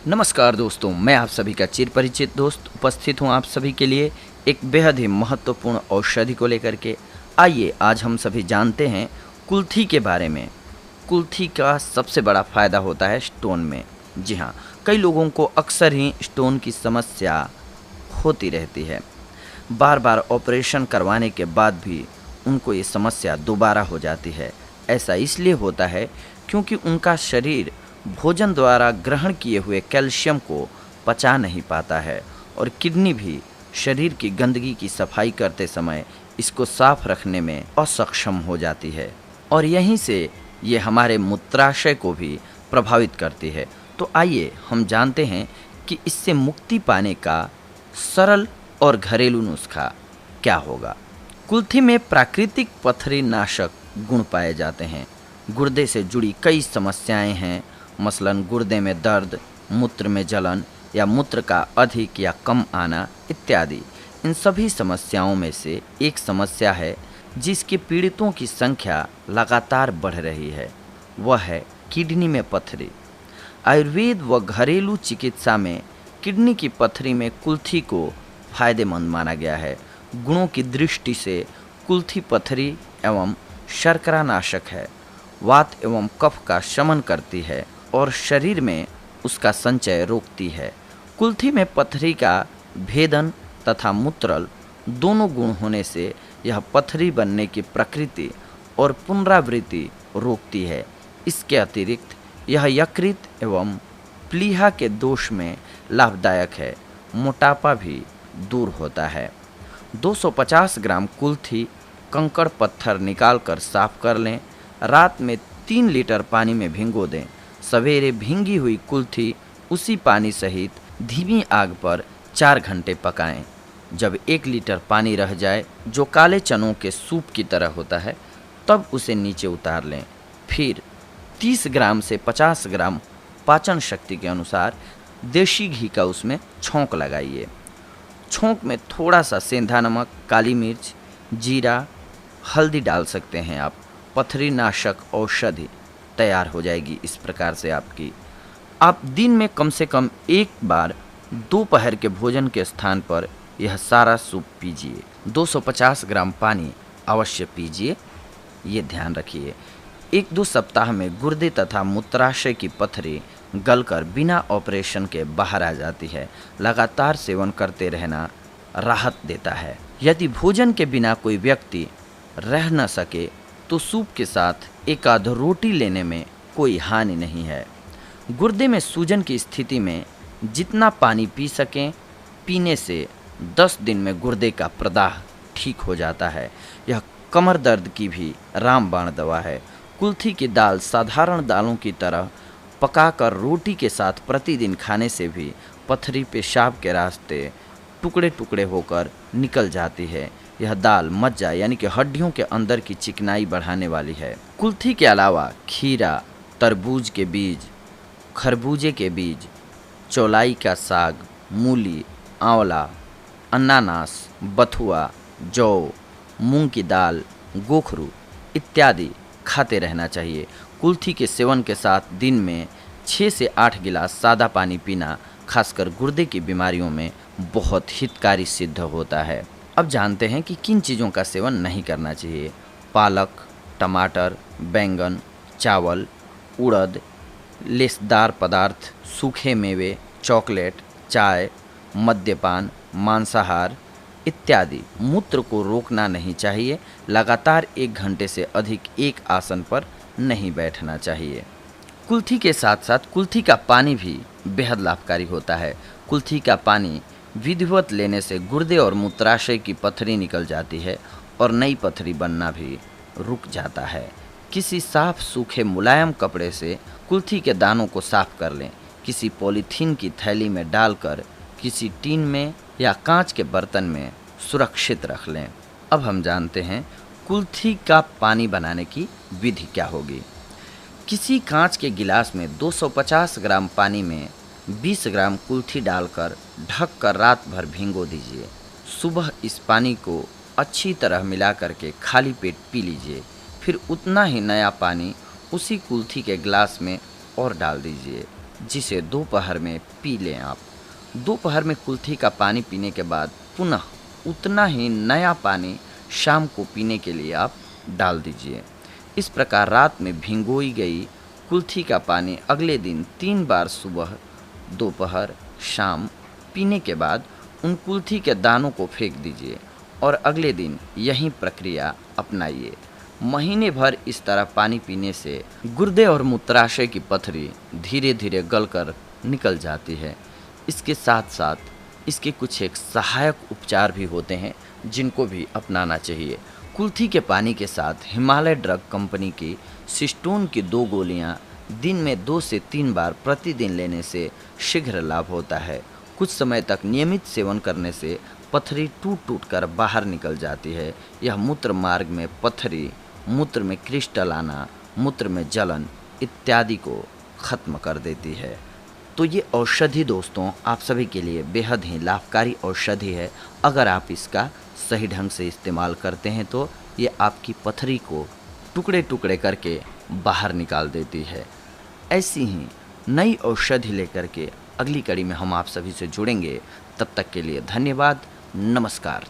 नमस्कार दोस्तों, मैं आप सभी का चिर परिचित दोस्त उपस्थित हूं आप सभी के लिए एक बेहद ही महत्वपूर्ण औषधि को लेकर के। आइए आज हम सभी जानते हैं कुल्थी के बारे में। कुल्थी का सबसे बड़ा फ़ायदा होता है स्टोन में। जी हाँ, कई लोगों को अक्सर ही स्टोन की समस्या होती रहती है। बार बार ऑपरेशन करवाने के बाद भी उनको ये समस्या दोबारा हो जाती है। ऐसा इसलिए होता है क्योंकि उनका शरीर भोजन द्वारा ग्रहण किए हुए कैल्शियम को पचा नहीं पाता है और किडनी भी शरीर की गंदगी की सफाई करते समय इसको साफ रखने में असक्षम हो जाती है और यहीं से ये हमारे मूत्राशय को भी प्रभावित करती है। तो आइए हम जानते हैं कि इससे मुक्ति पाने का सरल और घरेलू नुस्खा क्या होगा। कुल्थी में प्राकृतिक पथरी नाशक गुण पाए जाते हैं। गुर्दे से जुड़ी कई समस्याएं हैं, मसलन गुर्दे में दर्द, मूत्र में जलन या मूत्र का अधिक या कम आना इत्यादि। इन सभी समस्याओं में से एक समस्या है जिसके पीड़ितों की संख्या लगातार बढ़ रही है, वह है किडनी में पथरी। आयुर्वेद व घरेलू चिकित्सा में किडनी की पथरी में कुल्थी को फायदेमंद माना गया है। गुणों की दृष्टि से कुल्थी पथरी एवं शर्करा नाशक है, वात एवं कफ का शमन करती है और शरीर में उसका संचय रोकती है। कुल्थी में पथरी का भेदन तथा मूत्रल दोनों गुण होने से यह पथरी बनने की प्रकृति और पुनरावृत्ति रोकती है। इसके अतिरिक्त यह यकृत एवं प्लीहा के दोष में लाभदायक है। मोटापा भी दूर होता है। 250 ग्राम कुल्थी कंकड़ पत्थर निकालकर साफ कर लें। रात में 3 लीटर पानी में भिगो दें। सवेरे भींगी हुई कुल्थी उसी पानी सहित धीमी आग पर 4 घंटे पकाएं। जब 1 लीटर पानी रह जाए, जो काले चनों के सूप की तरह होता है, तब उसे नीचे उतार लें। फिर 30 ग्राम से 50 ग्राम पाचन शक्ति के अनुसार देशी घी का उसमें छौंक लगाइए। छौंक में थोड़ा सा सेंधा नमक, काली मिर्च, जीरा, हल्दी डाल सकते हैं आप। पथरी नाशक औषधि तैयार हो जाएगी। इस प्रकार से आप दिन में कम से कम एक बार दोपहर के भोजन के स्थान पर यह सारा सूप पीजिए। 250 ग्राम पानी अवश्य पीजिए, ये ध्यान रखिए। 1-2 सप्ताह में गुर्दे तथा मूत्राशय की पथरी गलकर बिना ऑपरेशन के बाहर आ जाती है। लगातार सेवन करते रहना राहत देता है। यदि भोजन के बिना कोई व्यक्ति रह न सके तो सूप के साथ एक आध रोटी लेने में कोई हानि नहीं है। गुर्दे में सूजन की स्थिति में जितना पानी पी सकें, पीने से 10 दिन में गुर्दे का प्रदाह ठीक हो जाता है। यह कमर दर्द की भी रामबाण दवा है। कुल्थी की दाल साधारण दालों की तरह पकाकर रोटी के साथ प्रतिदिन खाने से भी पथरी पेशाब के रास्ते टुकड़े टुकड़े होकर निकल जाती है। यह दाल मज्जा यानी कि हड्डियों के अंदर की चिकनाई बढ़ाने वाली है। कुल्थी के अलावा खीरा, तरबूज के बीज, खरबूजे के बीज, चौलाई का साग, मूली, आंवला, अनानास, बथुआ, जौ, मूंग की दाल, गोखरू इत्यादि खाते रहना चाहिए। कुल्थी के सेवन के साथ दिन में 6 से 8 गिलास सादा पानी पीना खासकर गुर्दे की बीमारियों में बहुत हितकारी सिद्ध होता है। अब जानते हैं कि किन चीज़ों का सेवन नहीं करना चाहिए। पालक, टमाटर, बैंगन, चावल, उड़द, लेसदार पदार्थ, सूखे मेवे, चॉकलेट, चाय, मद्यपान, मांसाहार इत्यादि। मूत्र को रोकना नहीं चाहिए। लगातार 1 घंटे से अधिक एक आसन पर नहीं बैठना चाहिए। कुल्थी के साथ साथ कुल्थी का पानी भी बेहद लाभकारी होता है। कुल्थी का पानी विधिवत लेने से गुर्दे और मूत्राशय की पथरी निकल जाती है और नई पथरी बनना भी रुक जाता है। किसी साफ सूखे मुलायम कपड़े से कुल्थी के दानों को साफ कर लें। किसी पॉलीथीन की थैली में डालकर किसी टीन में या कांच के बर्तन में सुरक्षित रख लें। अब हम जानते हैं कुल्थी का पानी बनाने की विधि क्या होगी। किसी कांच के गिलास में 250 ग्राम पानी में 20 ग्राम कुल्थी डालकर ढककर रात भर भिगो दीजिए। सुबह इस पानी को अच्छी तरह मिला करके खाली पेट पी लीजिए। फिर उतना ही नया पानी उसी कुल्थी के गिलास में और डाल दीजिए। जिसे दोपहर में पी लें आप। दोपहर में कुल्थी का पानी पीने के बाद पुनः उतना ही नया पानी शाम को पीने के लिए आप डाल दीजिए। इस प्रकार रात में भिगोई गई कुल्थी का पानी अगले दिन 3 बार सुबह, दोपहर, शाम पीने के बाद उन कुल्थी के दानों को फेंक दीजिए और अगले दिन यही प्रक्रिया अपनाइए। महीने भर इस तरह पानी पीने से गुर्दे और मूत्राशय की पथरी धीरे धीरे गलकर निकल जाती है। इसके साथ साथ इसके कुछ एक सहायक उपचार भी होते हैं जिनको भी अपनाना चाहिए। कुल्थी के पानी के साथ हिमालय ड्रग कंपनी की सिस्टोन की 2 गोलियां दिन में 2 से 3 बार प्रतिदिन लेने से शीघ्र लाभ होता है। कुछ समय तक नियमित सेवन करने से पथरी टूट टूट कर बाहर निकल जाती है। यह मूत्र मार्ग में पथरी, मूत्र में क्रिस्टल आना, मूत्र में जलन इत्यादि को खत्म कर देती है। तो ये औषधि दोस्तों आप सभी के लिए बेहद ही लाभकारी औषधि है। अगर आप इसका सही ढंग से इस्तेमाल करते हैं तो ये आपकी पथरी को टुकड़े टुकड़े करके बाहर निकाल देती है। ऐसी ही नई औषधि लेकर के अगली कड़ी में हम आप सभी से जुड़ेंगे। तब तक के लिए धन्यवाद। नमस्कार।